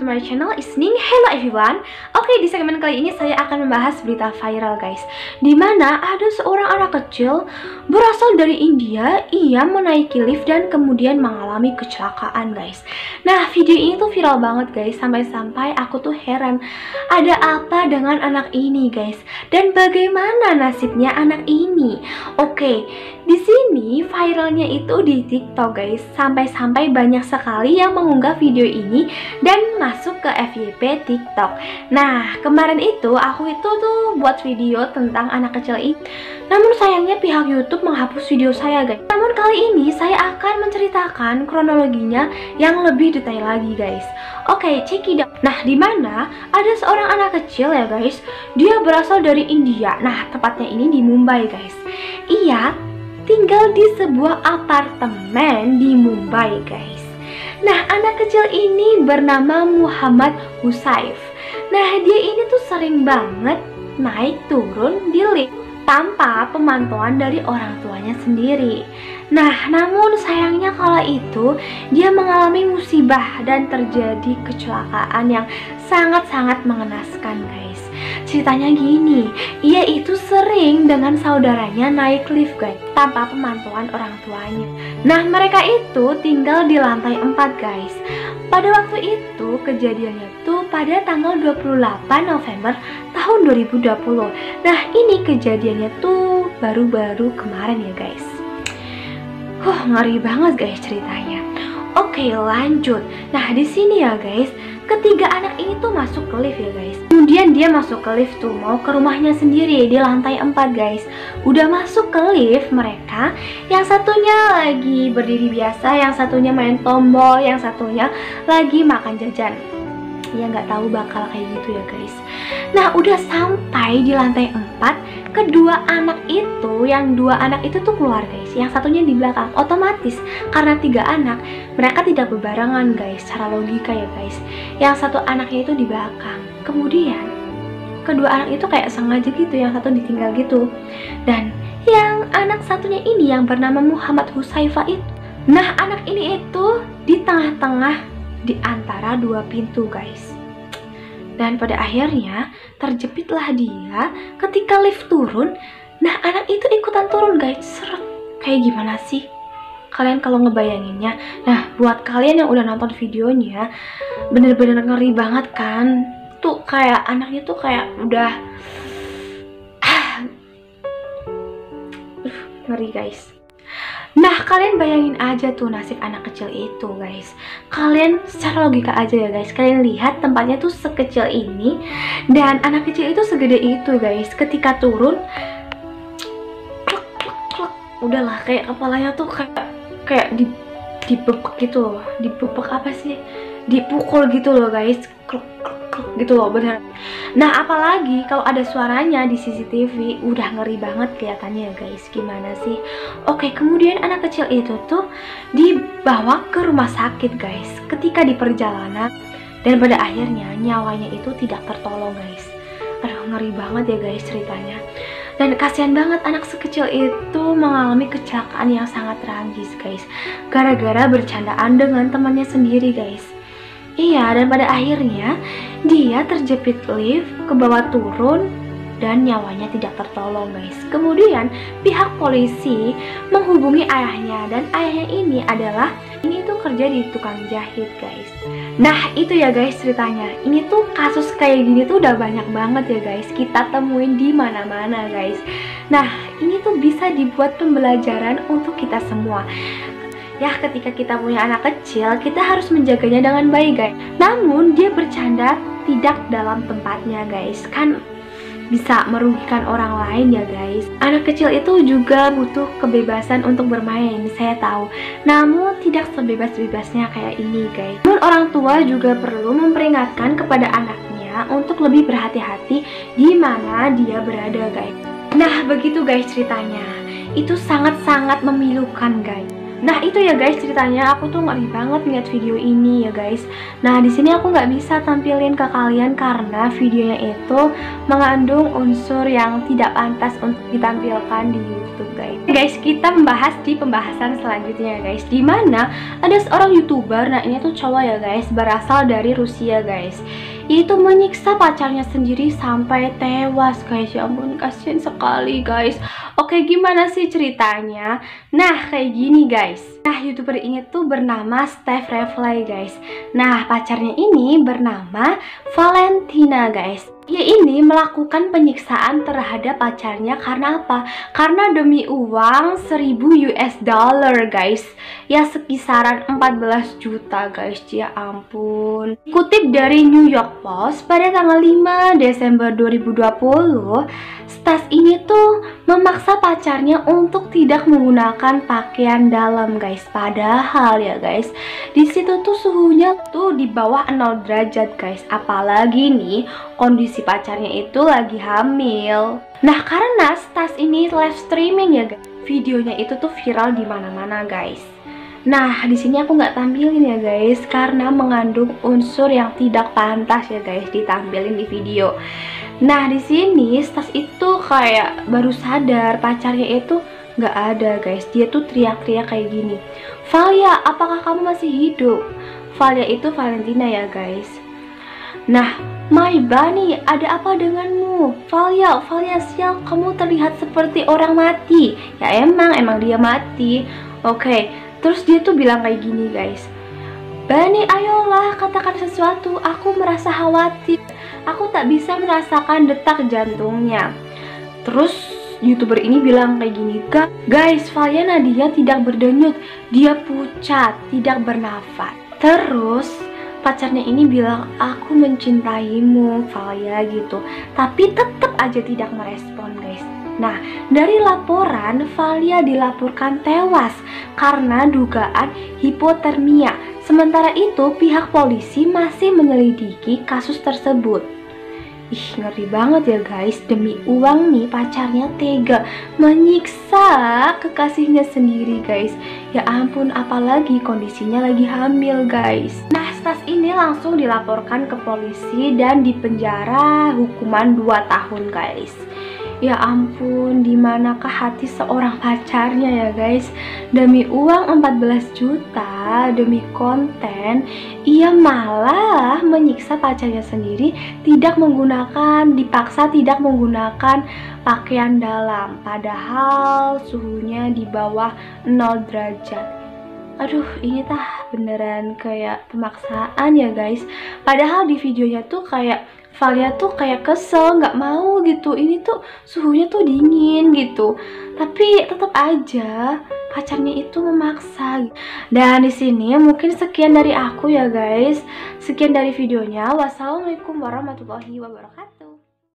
to my channel Isning. Hello everyone. Oke, di segmen kali ini saya akan membahas berita viral guys, dimana ada seorang anak kecil berasal dari India. Ia menaiki lift dan kemudian mengalami kecelakaan guys. Nah, video ini tuh viral banget guys, sampai-sampai aku tuh heran, ada apa dengan anak ini guys, dan bagaimana nasibnya anak ini. Oke, di sini viralnya itu di TikTok guys, sampai-sampai banyak sekali yang mengunggah video ini dan masuk ke FYP TikTok. Nah, kemarin itu aku itu tuh buat video tentang anak kecil ini. Namun sayangnya pihak YouTube menghapus video saya guys. Namun kali ini saya akan menceritakan kronologinya yang lebih detail lagi guys. Oke, check it out. Nah, dimana ada seorang anak kecil ya guys, dia berasal dari India. Nah, tepatnya ini di Mumbai guys. Ia tinggal di sebuah apartemen di Mumbai guys. Nah, anak kecil ini bernama Muhammad Husaif. Nah, dia ini tuh sering banget naik turun di lift tanpa pemantauan dari orang tuanya sendiri. Nah, namun sayangnya kala itu dia mengalami musibah dan terjadi kecelakaan yang sangat-sangat mengenaskan guys. Ceritanya gini, ia itu sering dengan saudaranya naik lift guys, tanpa pemantauan orang tuanya. Nah, mereka itu tinggal di lantai 4 guys. Pada waktu itu kejadiannya tuh pada tanggal 28 November tahun 2020. Nah, ini kejadiannya tuh baru-baru kemarin ya guys. Ngeri banget guys ceritanya. Oke, lanjut. Nah, di sini ya guys, ketiga anak ini tuh masuk ke lift ya guys. Kemudian dia masuk ke lift tuh mau ke rumahnya sendiri di lantai 4 guys. Udah masuk ke lift mereka, yang satunya lagi berdiri biasa, yang satunya main tombol, yang satunya lagi makan jajan. Ya nggak tahu bakal kayak gitu ya guys. Nah, udah sampai di lantai 4, kedua anak itu, yang dua anak itu tuh keluar guys, yang satunya di belakang. Otomatis karena 3 anak, mereka tidak berbarengan guys, secara logika ya guys. Yang satu anaknya itu di belakang, kemudian kedua anak itu kayak sengaja gitu, yang satu ditinggal gitu. Dan yang anak satunya ini yang bernama Muhammad Husaifa itu, nah anak ini itu di tengah-tengah di antara 2 pintu guys. Dan pada akhirnya terjepitlah dia ketika lift turun. Nah, anak itu ikutan turun guys. Seret. Kayak gimana sih kalian kalau ngebayanginnya? Nah, buat kalian yang udah nonton videonya, bener-bener ngeri banget kan. Tuh kayak anaknya tuh kayak udah ngeri guys. Nah, kalian bayangin aja tuh nasib anak kecil itu guys. Kalian secara logika aja ya guys, kalian lihat tempatnya tuh sekecil ini dan anak kecil itu segede itu guys. Ketika turun, udahlah kayak kepalanya tuh kayak dibepek gitu loh. Dibepek apa sih? Dipukul gitu loh guys. Gitu loh, bener. Nah, apalagi kalau ada suaranya di CCTV, udah ngeri banget kelihatannya ya guys. Gimana sih? Oke, kemudian anak kecil itu tuh dibawa ke rumah sakit guys ketika di perjalanan, dan pada akhirnya nyawanya itu tidak tertolong guys. Aduh, ngeri banget ya guys ceritanya. Dan kasihan banget anak sekecil itu mengalami kecelakaan yang sangat tragis guys, gara-gara bercandaan dengan temannya sendiri guys. Iya, dan pada akhirnya dia terjepit lift, ke bawah turun, dan nyawanya tidak tertolong guys. Kemudian pihak polisi menghubungi ayahnya, dan ayahnya ini tuh kerja di tukang jahit guys. Nah, itu ya guys ceritanya. Ini tuh kasus kayak gini tuh udah banyak banget ya guys, kita temuin di mana-mana guys. Nah, ini tuh bisa dibuat pembelajaran untuk kita semua. Ya, ketika kita punya anak kecil, kita harus menjaganya dengan baik guys. Namun dia bercanda tidak dalam tempatnya guys, kan bisa merugikan orang lain ya guys. Anak kecil itu juga butuh kebebasan untuk bermain, saya tahu. Namun tidak sebebas-bebasnya kayak ini guys. Namun orang tua juga perlu memperingatkan kepada anaknya untuk lebih berhati-hati di mana dia berada guys. Nah, begitu guys ceritanya. Itu sangat-sangat memilukan guys. Nah itu ya guys ceritanya, aku tuh ngeri banget ngeliat video ini ya guys. Nah di sini aku nggak bisa tampilin ke kalian karena videonya itu mengandung unsur yang tidak pantas untuk ditampilkan di YouTube guys. Guys, kita membahas di pembahasan selanjutnya guys, dimana ada seorang YouTuber, nah ini tuh cowok ya guys, berasal dari Rusia guys. Itu menyiksa pacarnya sendiri sampai tewas guys. Ya ampun, kasihan sekali guys. Oke, gimana sih ceritanya? Nah kayak gini guys. Nah YouTuber ini tuh bernama Steph Reflay guys. Nah pacarnya ini bernama Valentina guys. Dia ini melakukan penyiksaan terhadap pacarnya karena apa? Karena demi uang 1000 US dollar guys. Ya sekisaran 14 juta guys. Ya ampun. Kutip dari New York Post pada tanggal 5 Desember 2020, Stas ini tuh memaksa pacarnya untuk tidak menggunakan pakaian dalam guys. Padahal ya guys, di situ tuh suhunya tuh di bawah 0 derajat guys. Apalagi nih kondisi pacarnya itu lagi hamil. Nah karena Stas ini live streaming ya guys, videonya itu tuh viral di mana-mana guys. Nah di sini aku nggak tampilin ya guys karena mengandung unsur yang tidak pantas ya guys ditampilin di video. Nah di sini Stas itu kayak baru sadar pacarnya itu nggak ada guys. Dia tuh teriak-teriak kayak gini, "Valia, apakah kamu masih hidup?" Valia itu Valentina ya guys. Nah, "My bunny, ada apa denganmu? Valia, Valia sial, kamu terlihat seperti orang mati." Ya emang dia mati. Oke, terus dia tuh bilang kayak gini guys, "Bunny, ayolah katakan sesuatu, aku merasa khawatir. Aku tak bisa merasakan detak jantungnya." Terus YouTuber ini bilang kayak gini, "Guys, Valia Nadia tidak berdenyut, dia pucat, tidak bernafas." Terus pacarnya ini bilang, "Aku mencintaimu Valia," gitu. Tapi tetap aja tidak merespon guys. Nah dari laporan, Valia dilaporkan tewas karena dugaan hipotermia. Sementara itu pihak polisi masih menyelidiki kasus tersebut. Ih ngeri banget ya guys, demi uang nih pacarnya tega menyiksa kekasihnya sendiri guys. Ya ampun, apalagi kondisinya lagi hamil guys. Nah Stas ini langsung dilaporkan ke polisi dan dipenjara hukuman 2 tahun guys. Ya ampun, dimanakah hati seorang pacarnya ya guys. Demi uang 14 juta, demi konten, ia malah menyiksa pacarnya sendiri, dipaksa tidak menggunakan pakaian dalam. Padahal suhunya di bawah 0 derajat. Aduh, ini tah beneran kayak pemaksaan ya guys. Padahal di videonya tuh kayak Valia tuh kayak kesel, nggak mau gitu. Ini tuh suhunya tuh dingin gitu. Tapi tetap aja pacarnya itu memaksa. Dan di sini mungkin sekian dari aku ya guys. Sekian dari videonya. Wassalamualaikum warahmatullahi wabarakatuh.